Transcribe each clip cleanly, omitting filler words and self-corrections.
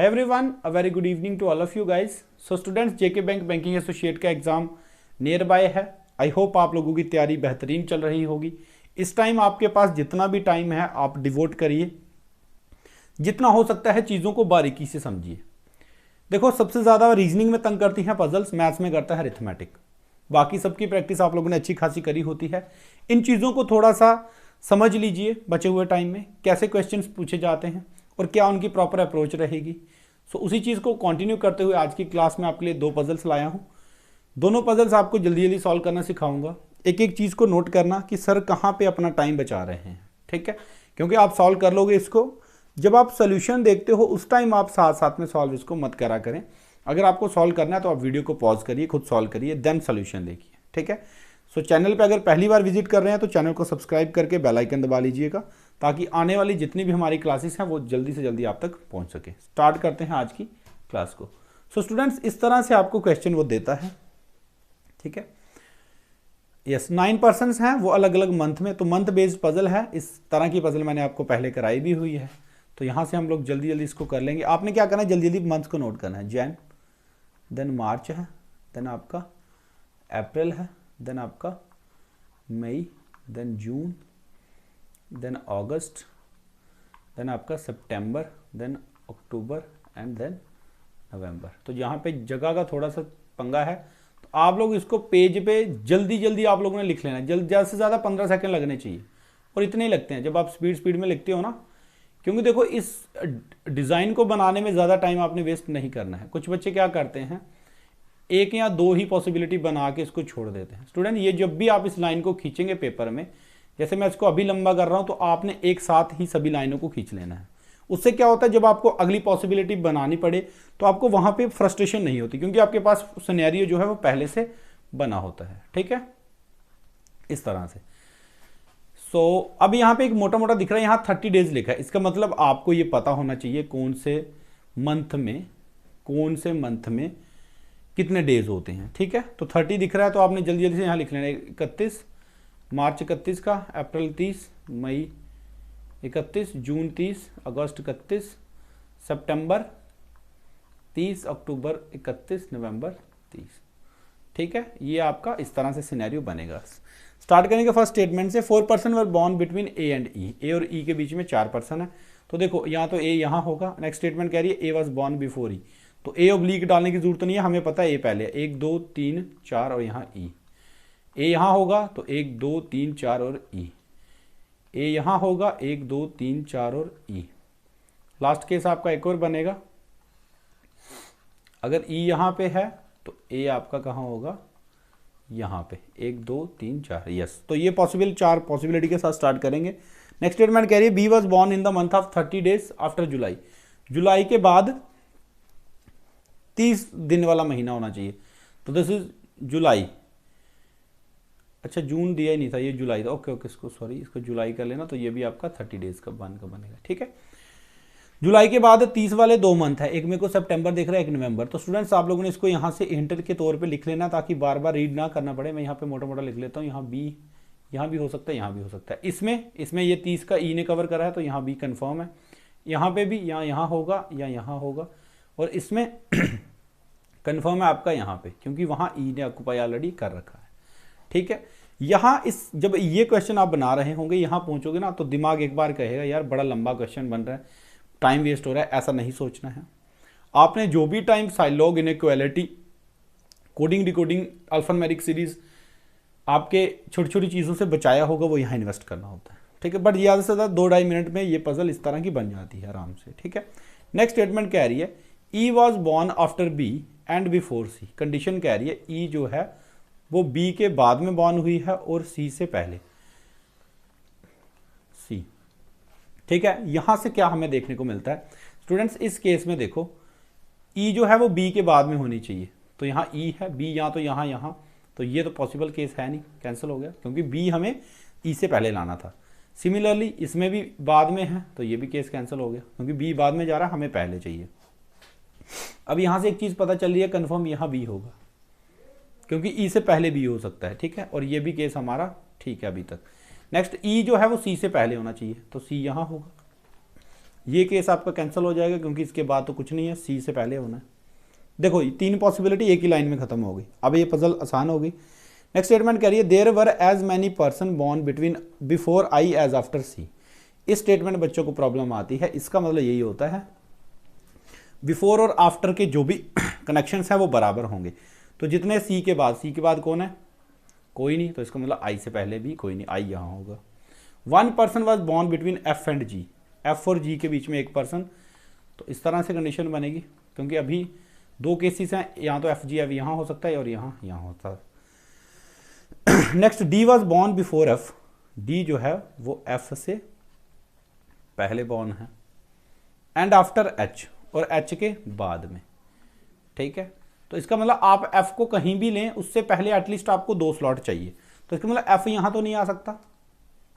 Hi everyone, a very good evening to all of you guys. So students, JK bank banking associate का exam near by है. I hope आप लोगों की तैयारी बेहतरीन चल रही होगी. इस टाइम आपके पास जितना भी टाइम है आप डिवोट करिए, जितना हो सकता है चीज़ों को बारीकी से समझिए. देखो, सबसे ज़्यादा रीजनिंग में तंग करती हैं पजल्स, मैथ्स में करता है अरिथमेटिक. बाकी सबकी प्रैक्टिस आप लोगों ने अच्छी खासी करी होती है. इन चीज़ों को थोड़ा सा समझ लीजिए बचे हुए टाइम में, कैसे क्वेश्चंस पूछे जाते हैं और क्या उनकी प्रॉपर अप्रोच रहेगी. सो उसी चीज़ को कंटिन्यू करते हुए आज की क्लास में आपके लिए दो पजल्स लाया हूँ. दोनों पजल्स आपको जल्दी जल्दी सॉल्व करना सिखाऊंगा. एक एक चीज़ को नोट करना कि सर कहाँ पे अपना टाइम बचा रहे हैं, ठीक है, क्योंकि आप सॉल्व कर लोगे इसको. जब आप सोल्यूशन देखते हो उस टाइम आप साथ साथ में सॉल्व इसको मत करा करें. अगर आपको सॉल्व करना है तो आप वीडियो को पॉज करिए, खुद सॉल्व करिए, देन सोल्यूशन देखिए, ठीक है. सो चैनल पे अगर पहली बार विजिट कर रहे हैं तो चैनल को सब्सक्राइब करके बेल आइकन दबा लीजिएगा, ताकि आने वाली जितनी भी हमारी क्लासेस हैं वो जल्दी से जल्दी आप तक पहुंच सके. स्टार्ट करते हैं आज की क्लास को. सो स्टूडेंट्स, इस तरह से आपको क्वेश्चन वो देता है, ठीक है. यस, 9 पर्सन्स हैं, वो अलग अलग मंथ में, तो मंथ बेस्ड पजल है. इस तरह की पजल मैंने आपको पहले कराई भी हुई है, तो यहाँ से हम लोग जल्दी जल्दी इसको कर लेंगे. आपने क्या करना है, जल्दी जल्दी मंथ को नोट करना है. जैन, देन मार्च है, देन आपका अप्रैल है, देन आपका मई, देन जून, देन अगस्त, देन आपका सितंबर, देन अक्टूबर एंड देन नवंबर. तो यहाँ पे जगह का थोड़ा सा पंगा है, तो आप लोग इसको पेज पे जल्दी जल्दी आप लोगों ने लिख लेना है. ज़्यादा से ज़्यादा 15 सेकंड लगने चाहिए, और इतने ही लगते हैं जब आप स्पीड में लिखते हो ना. क्योंकि देखो, इस डिज़ाइन को बनाने में ज़्यादा टाइम आपने वेस्ट नहीं करना है. कुछ बच्चे क्या करते हैं, एक या दो ही पॉसिबिलिटी बना के इसको छोड़ देते हैं. स्टूडेंट, ये जब भी आप इस लाइन को खींचेंगे पेपर में, जैसे मैं इसको अभी लंबा कर रहा हूँ, तो आपने एक साथ ही सभी लाइनों को खींच लेना है. उससे क्या होता है, जब आपको अगली पॉसिबिलिटी बनानी पड़े तो आपको वहाँ पे फ्रस्ट्रेशन नहीं होती, क्योंकि आपके पास सिनेरियो जो है वो पहले से बना होता है, ठीक है, इस तरह से. सो अब यहाँ पे एक मोटा मोटा दिख रहा है, यहाँ 30 डेज लिखा है. इसका मतलब आपको ये पता होना चाहिए कौन से मंथ में कितने डेज होते हैं, ठीक है. तो 30 दिख रहा है, तो आपने जल्दी जल्दी से यहाँ लिख लेना. 31 मार्च 31 का, अप्रैल 30, मई 31, जून 30, अगस्त 31, सितंबर 30, अक्टूबर 31, नवंबर 30, ठीक है. ये आपका इस तरह से सिनेरियो बनेगा. स्टार्ट करेंगे फर्स्ट स्टेटमेंट से. 4 person were born between A and E. A और ई के बीच में 4 पर्सन है. तो देखो, यहाँ तो ए यहाँ होगा. नेक्स्ट स्टेटमेंट कह रही है ए वॉज बॉर्न बिफोर ई. तो ए ऑब्लिक डालने की जरूरत नहीं है, हमें पता है ए पहले. 1 2 3 4 और यहाँ ई. ए यहाँ होगा तो 1 2 3 4 और ई. ए यहाँ होगा 1 2 3 4 और ई. लास्ट केस आपका एक और बनेगा. अगर ई यहाँ पे है तो ए आपका कहाँ होगा, यहाँ पे. 1 2 3 4. यस, तो ये चार पॉसिबिलिटी के साथ स्टार्ट करेंगे. नेक्स्ट स्टेटमेंट कह रही है B was born in the month of 30 days after July. जुलाई के बाद 30 दिन वाला महीना होना चाहिए. तो दिस इज जुलाई. अच्छा, जून दिया ही नहीं था, ये जुलाई था. ओके, इसको सॉरी, इसको जुलाई कर लेना. तो ये भी आपका 30 डेज का बनेगा, ठीक है. जुलाई के बाद 30 वाले 2 मंथ है. एक मेरे को सितंबर दिख रहा है, एक नवंबर. तो स्टूडेंट्स, आप लोगों ने इसको यहाँ से इंटर के तौर पे लिख लेना, ताकि बार बार रीड ना करना पड़े. मैं यहाँ पे मोटा मोटा लिख लेता हूँ. यहाँ बी, यहाँ भी हो सकता है, यहाँ भी हो सकता है. इसमें ये 30 का ई ने कवर करा है, तो यहाँ बी कन्फर्म है. यहाँ पे भी यहाँ होगा या यहाँ होगा, और इसमें कन्फर्म है आपका यहाँ पे, क्योंकि वहाँ ई ने ऑक्यूपाई ऑलरेडी कर रखा है, ठीक है. यहाँ जब ये क्वेश्चन आप बना रहे होंगे, यहाँ पहुँचोगे ना, तो दिमाग एक बार कहेगा यार बड़ा लंबा क्वेश्चन बन रहा है, टाइम वेस्ट हो रहा है. ऐसा नहीं सोचना है. आपने जो भी time syllogism, inequality, coding, decoding, alphanumeric series, आपके छोटी छोटी चीज़ों से बचाया होगा, वो यहाँ इन्वेस्ट करना होता है, ठीक है. बट ज़्यादा से ज़्यादा 2-2.5 मिनट में ये पजल इस तरह की बन जाती है आराम से, ठीक है. नेक्स्ट स्टेटमेंट कह रही है E was born after B and before C. Condition कह रही है ई जो है वो बी के बाद में बॉर्न हुई है और सी से पहले. सी, ठीक है. यहां से क्या हमें देखने को मिलता है स्टूडेंट्स, इस केस में देखो, ई जो है वो बी के बाद में होनी चाहिए. तो यहाँ ई है, बी यहाँ, तो यहाँ, तो ये तो पॉसिबल केस है नहीं, कैंसिल हो गया, क्योंकि बी हमें ई से पहले लाना था. सिमिलरली इसमें भी बाद में है, तो ये भी केस कैंसिल हो गया, क्योंकि बी बाद में जा रहा है, हमें पहले चाहिए. अब यहाँ से एक चीज़ पता चल रही है, कन्फर्म यहाँ बी होगा, क्योंकि ई से पहले बी हो सकता है, ठीक है. और ये भी केस हमारा ठीक है अभी तक. नेक्स्ट ई जो है वो सी से पहले होना चाहिए, तो सी यहाँ होगा. ये केस आपका कैंसिल हो जाएगा क्योंकि इसके बाद तो कुछ नहीं है, सी से पहले होना है। देखो 3 पॉसिबिलिटी एक ही लाइन में खत्म हो गई। अब ये पजल आसान होगी। नेक्स्ट स्टेटमेंट कह रही है there were as many person born between before I as after C. इस स्टेटमेंट बच्चों को प्रॉब्लम आती है। इसका मतलब यही होता है बिफोर और आफ्टर के जो भी कनेक्शंस हैं वो बराबर होंगे। तो जितने सी के बाद कौन है, कोई नहीं, तो इसका मतलब आई से पहले भी कोई नहीं, आई यहाँ होगा। 1 person was born between F and G, F और जी के बीच में एक पर्सन, तो इस तरह से कंडीशन बनेगी क्योंकि अभी 2 केसेस हैं, यहाँ तो एफ जी अभी यहाँ हो सकता है और यहाँ होता है। Next D was born before F, D जो है वो एफ से पहले बॉर्न है, एंड आफ्टर एच, और एच के बाद में, ठीक है। तो इसका मतलब आप एफ को कहीं भी लें उससे पहले एटलीस्ट आपको 2 स्लॉट चाहिए। तो इसका मतलब एफ यहाँ तो नहीं आ सकता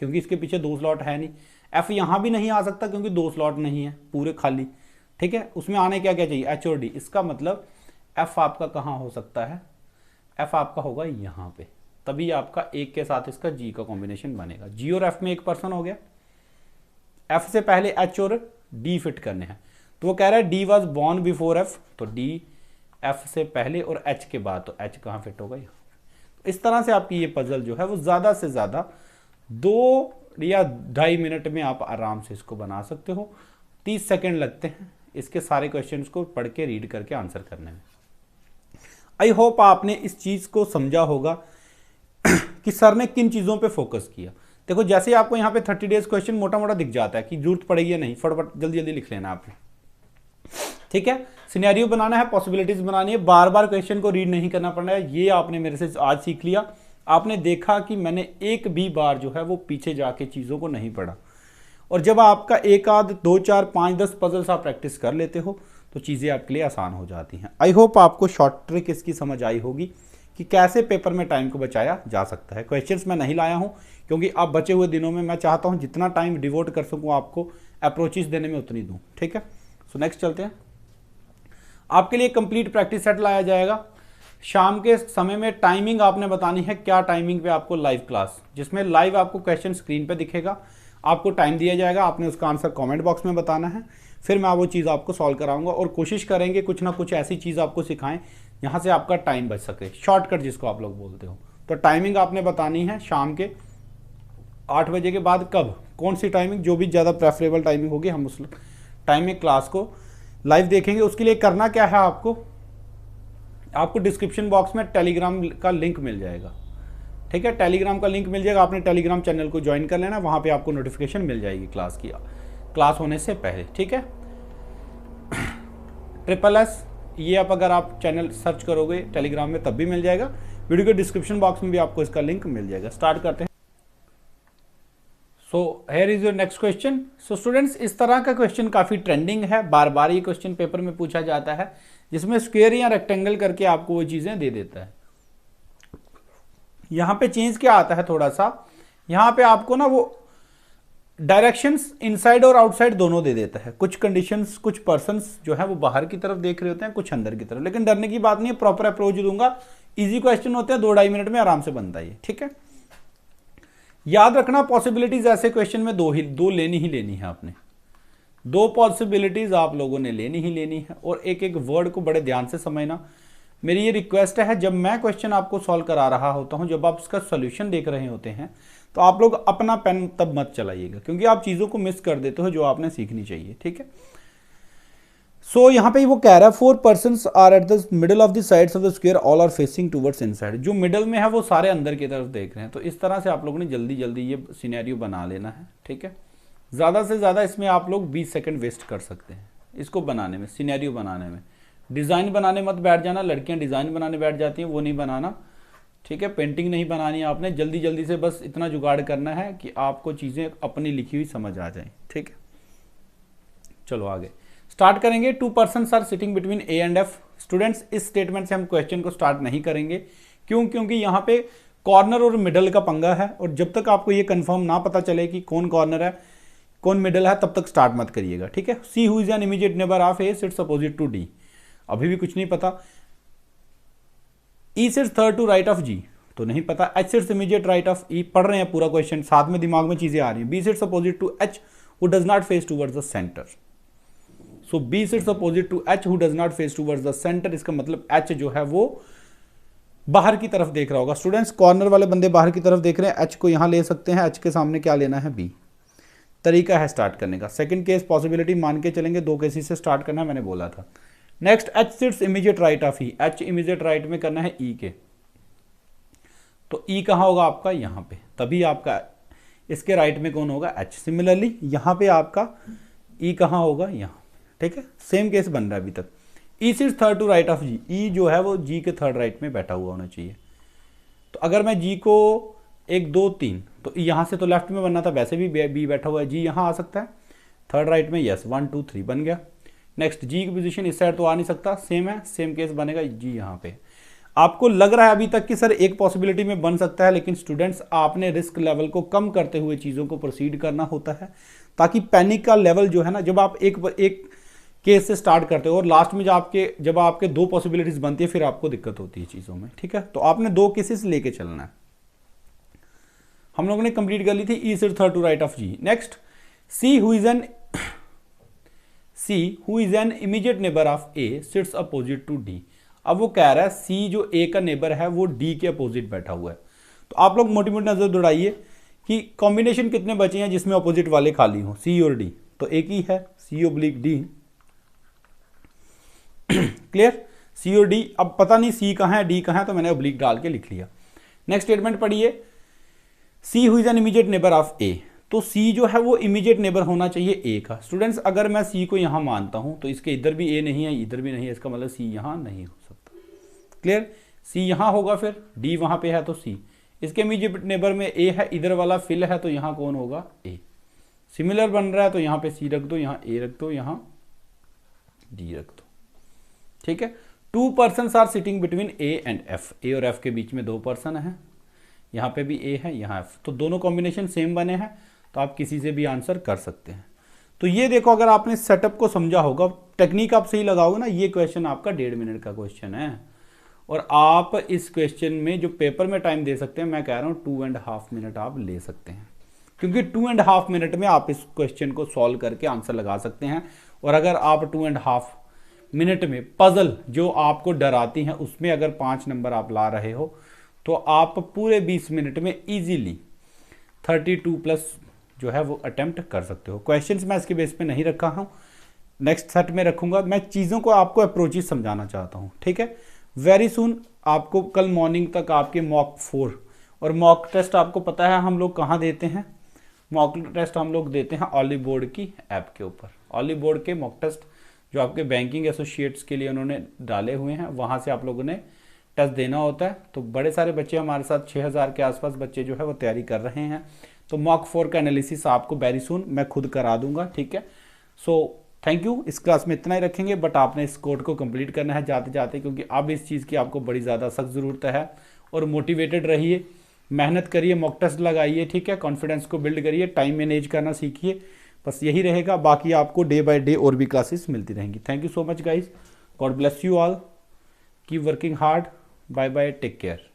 क्योंकि इसके पीछे 2 स्लॉट है नहीं, एफ यहाँ भी नहीं आ सकता क्योंकि 2 स्लॉट नहीं है पूरे खाली, ठीक है। उसमें आने क्या क्या चाहिए, एच और डी। इसका मतलब एफ आपका कहाँ हो सकता है, एफ आपका होगा यहाँ पे, तभी आपका एक के साथ इसका जी का कॉम्बिनेशन बनेगा। जी और एफ में एक पर्सन हो गया, एफ से पहले एच और डी फिट करने हैं, तो वो कह रहा है D was born before F, तो डी एफ से पहले और एच के बाद, तो एच कहाँ फिट होगा यहाँ। तो इस तरह से आपकी ये पजल जो है वो ज़्यादा से ज़्यादा 2 या 2.5 मिनट में आप आराम से इसको बना सकते हो। 30 सेकेंड लगते हैं इसके सारे क्वेश्चंस को पढ़ के रीड करके आंसर करने में। आई होप आपने इस चीज़ को समझा होगा कि सर ने किन चीज़ों पे फोकस किया। देखो जैसे आपको यहाँ पे 30 डेज क्वेश्चन मोटा मोटा दिख जाता है कि जरूरत पड़ेगी या नहीं, फटाफट जल्दी जल्दी लिख लेना आपने, ठीक है। सिनेरियो बनाना है, पॉसिबिलिटीज बनानी है, बार बार क्वेश्चन को रीड नहीं करना पड़ना है। ये आपने मेरे से आज सीख लिया। आपने देखा कि मैंने एक भी बार जो है वो पीछे जाके चीज़ों को नहीं पढ़ा, और जब आपका 1 आध 2 4 5 10 पजल्स आप प्रैक्टिस कर लेते हो तो चीज़ें आपके लिए आसान हो जाती हैं। आई होप आपको शॉर्ट ट्रिक इसकी समझ आई होगी कि कैसे पेपर में टाइम को बचाया जा सकता है। क्वेश्चंस मैं नहीं लाया हूं क्योंकि अब बचे हुए दिनों में मैं चाहता हूं जितना टाइम डिवोट कर सकूं आपको अप्रोचेस देने में उतनी दूं, ठीक है। सो नेक्स्ट चलते हैं। आपके लिए कंप्लीट प्रैक्टिस सेट लाया जाएगा। शाम के समय में टाइमिंग आपने बतानी है, क्या टाइमिंग पे आपको लाइव क्लास, जिसमें लाइव आपको क्वेश्चन स्क्रीन पे दिखेगा, आपको टाइम दिया जाएगा, आपने उसका आंसर कमेंट बॉक्स में बताना है, फिर मैं वो चीज़ आपको सॉल्व कराऊंगा और कोशिश करेंगे कुछ ना कुछ ऐसी चीज़ आपको सिखाएं यहाँ से आपका टाइम बच सके, शॉर्टकट जिसको आप लोग बोलते हो। तो टाइमिंग आपने बतानी है शाम के 8 बजे के बाद, कब कौन सी टाइमिंग, जो भी ज़्यादा प्रेफरेबल टाइमिंग होगी हम उस टाइम में क्लास को लाइव देखेंगे। उसके लिए करना क्या है, आपको डिस्क्रिप्शन बॉक्स में टेलीग्राम का लिंक मिल जाएगा, ठीक है। टेलीग्राम का लिंक मिल जाएगा, आपने टेलीग्राम चैनल को ज्वाइन कर लेना, वहाँ पे आपको नोटिफिकेशन मिल जाएगी क्लास की, क्लास होने से पहले, ठीक है। SSS ये आप अगर आप चैनल सर्च करोगे टेलीग्राम में तब भी मिल जाएगा, वीडियो के डिस्क्रिप्शन बॉक्स में भी आपको इसका लिंक मिल जाएगा। स्टार्ट करते हैं। So here is your next question. So students, इस तरह का क्वेश्चन काफ़ी ट्रेंडिंग है, बार बार ये क्वेश्चन पेपर में पूछा जाता है, जिसमें स्क्वायर या रेक्टेंगल करके आपको वो चीज़ें दे देता है। यहाँ पे चेंज क्या आता है थोड़ा सा, यहाँ पे आपको ना वो डायरेक्शंस इनसाइड और आउटसाइड दोनों दे देता है। कुछ कंडीशंस, कुछ पर्सन्स जो है वो बाहर की तरफ देख रहे होते हैं, कुछ अंदर की तरफ, लेकिन डरने की बात नहीं है, प्रॉपर अप्रोच दूंगा। इजी क्वेश्चन होते हैं, 2-2.5 मिनट में आराम से बनता है, ठीक है। याद रखना पॉसिबिलिटीज ऐसे क्वेश्चन में दो लेनी ही लेनी है आपने, 2 पॉसिबिलिटीज आप लोगों ने लेनी ही लेनी है, और एक एक वर्ड को बड़े ध्यान से समझना। मेरी ये रिक्वेस्ट है, जब मैं क्वेश्चन आपको सॉल्व करा रहा होता हूं, जब आप इसका सोल्यूशन देख रहे होते हैं, तो आप लोग अपना पेन तब मत चलाइएगा क्योंकि आप चीज़ों को मिस कर देते हो जो आपने सीखनी चाहिए, ठीक है। सो यहाँ पे वो कह रहा है 4 persons are at the middle of the sides of the square, all are facing towards inside. जो मिडल में है वो सारे अंदर की तरफ देख रहे हैं। तो इस तरह से आप लोगों ने जल्दी जल्दी ये सिनेरियो बना लेना है, ठीक है। ज़्यादा से ज़्यादा इसमें आप लोग 20 सेकंड वेस्ट कर सकते हैं इसको बनाने में, सिनेरियो बनाने में। डिज़ाइन बनाने मत बैठ जाना, लड़कियाँ डिज़ाइन बनाने बैठ जाती हैं, वो नहीं बनाना, ठीक है। पेंटिंग नहीं बनानी है आपने, जल्दी जल्दी से बस इतना जुगाड़ करना है कि आपको चीज़ें अपनी लिखी हुई समझ आ जाएं, ठीक है। चलो आगे स्टार्ट करेंगे। 2 persons are sitting between A and F. Students, इस स्टेटमेंट से हम क्वेश्चन को स्टार्ट नहीं करेंगे, क्यों? क्योंकि यहाँ पे कॉर्नर और मिडल का पंगा है, और जब तक आपको ये कंफर्म ना पता चले कि कौन कॉर्नर है कौन मिडल है, तब तक स्टार्ट मत करिएगा, ठीक है। C who is an immediate neighbour of A sits opposite to D, अभी भी कुछ नहीं पता। E sits third to right of G, तो नहीं पता। H sits immediate right of E, पढ़ रहे हैं पूरा क्वेश्चन, साथ में दिमाग में चीजें आ रही हैं। B sits opposite to H, who does not face towards the center. So B sits opposite to H who does not face towards the center. इसका मतलब H जो है वो बाहर की तरफ देख रहा होगा। स्टूडेंट्स कॉर्नर वाले बंदे बाहर की तरफ देख रहे हैं, H को यहाँ ले सकते हैं, H के सामने क्या लेना है B। तरीका है स्टार्ट करने का। सेकंड केस पॉसिबिलिटी मान के चलेंगे, 2 केसेस से स्टार्ट करना है, मैंने बोला था। Next H seats immediate right of E, H immediate right में करना है E के, तो E कहाँ होगा आपका यहाँ पे, तभी आपका इसके राइट में कौन होगा H। सिमिलरली यहाँ पे आपका E कहाँ होगा यहाँ, ठीक है, सेम केस बन रहा है अभी तक। E sits third to right of G, E जो है वो G के थर्ड राइट में बैठा हुआ होना चाहिए। तो अगर मैं G को 1 2 3, तो यहाँ से तो लेफ्ट में बनना था, वैसे भी B बैठा हुआ है, G यहाँ आ सकता है थर्ड राइट में, यस 1 2 3 बन गया। नेक्स्ट G की पोजीशन इस साइड तो आ नहीं सकता, सेम है, सेम केस बनेगा G यहाँ पे। आपको लग रहा है अभी तक कि सर एक पॉसिबिलिटी में बन सकता है, लेकिन स्टूडेंट्स आपने रिस्क लेवल को कम करते हुए चीज़ों को प्रोसीड करना होता है, ताकि पैनिक का लेवल जो है ना, जब आप एक केस से स्टार्ट करते हो और लास्ट में जब आपके 2 पॉसिबिलिटीज बनती है, फिर आपको दिक्कत होती है चीज़ों में, ठीक है। तो आपने 2 केसेस लेके चलना है। हम लोगों ने कंप्लीट कर ली थी E sits third to right of G। Next C who is an immediate neighbour of A sits opposite to D। अब वो कह रहा है C जो A का नेबर है वो D के अपोजिट बैठा हुआ है। तो आप लोग मोटी मोटी नजर दौड़ाइए कि कॉम्बिनेशन कितने बचे हैं जिसमें अपोजिट वाले खाली हो, C और D, तो एक ही है C/D। क्लियर, C और D। अब पता नहीं C कहाँ है D कहाँ है, तो मैंने ऑब्लिक डाल के लिख लिया। नेक्स्ट स्टेटमेंट पढ़िए, C who is an immediate neighbour of A, तो C जो है वो इमीडिएट नेबर होना चाहिए A का। स्टूडेंट्स अगर मैं C को यहाँ मानता हूँ तो इसके इधर भी A नहीं है, इधर भी नहीं है, इसका मतलब C यहाँ नहीं हो सकता। क्लियर, C यहाँ होगा, फिर D वहाँ पे है तो C, इसके इमीडिएट नेबर में A है, इधर वाला फिल है, तो यहाँ कौन होगा A। सिमिलर बन रहा है तो यहाँ पे C रख दो, यहाँ A रख दो, यहाँ D रख दो, ठीक है। 2 persons are sitting between A and F, A और F के बीच में 2 पर्सन है, यहाँ पे भी A है, यहाँ F, तो दोनों कॉम्बिनेशन सेम बने हैं, तो आप किसी से भी आंसर कर सकते हैं। तो ये देखो, अगर आपने सेटअप को समझा होगा, टेक्निक आप सही लगाओगे ना, ये क्वेश्चन आपका 1.5 मिनट का क्वेश्चन है, और आप इस क्वेश्चन में जो पेपर में टाइम दे सकते हैं, मैं कह रहा हूँ 2.5 मिनट आप ले सकते हैं, क्योंकि 2.5 मिनट में आप इस क्वेश्चन को सॉल्व करके आंसर लगा सकते हैं। और अगर आप 2.5 मिनट में पजल जो आपको डराती हैं उसमें अगर 5 नंबर आप ला रहे हो, तो आप पूरे 20 मिनट में इजीली 32+ जो है वो अटेम्प्ट कर सकते हो। क्वेश्चंस मैं इसके बेस पे नहीं रखा हूँ, नेक्स्ट सेट में रखूंगा। मैं चीज़ों को आपको अप्रोचेस समझाना चाहता हूँ, ठीक है। वेरी सुन आपको कल मॉर्निंग तक आपके मॉक 4 और मॉक टेस्ट आपको पता है हम लोग कहाँ देते हैं। मॉक टेस्ट हम लोग देते हैं ऑली बोर्ड की ऐप के ऊपर। ऑली बोर्ड के मॉक टेस्ट जो आपके बैंकिंग एसोसिएट्स के लिए उन्होंने डाले हुए हैं, वहाँ से आप लोगों ने टेस्ट देना होता है। तो बड़े सारे बच्चे हमारे साथ 6000 के आसपास बच्चे जो है वो तैयारी कर रहे हैं। तो मॉक 4 का एनालिसिस आपको वेरी सून मैं खुद करा दूंगा, ठीक है। सो थैंक यू, इस क्लास में इतना ही रखेंगे, बट आपने इस कोड को कंप्लीट करना है जाते जाते, क्योंकि अब इस चीज़ की आपको बड़ी ज़्यादा सख्त ज़रूरत है। और मोटिवेटेड रहिए, मेहनत करिए, मॉक टेस्ट लगाइए, ठीक है, कॉन्फिडेंस को बिल्ड करिए, टाइम मैनेज करना सीखिए, बस यही रहेगा। बाकी आपको डे बाय डे और भी क्लासेस मिलती रहेंगी। Thank you so much guys, God bless you all, keep working hard, bye bye, take care.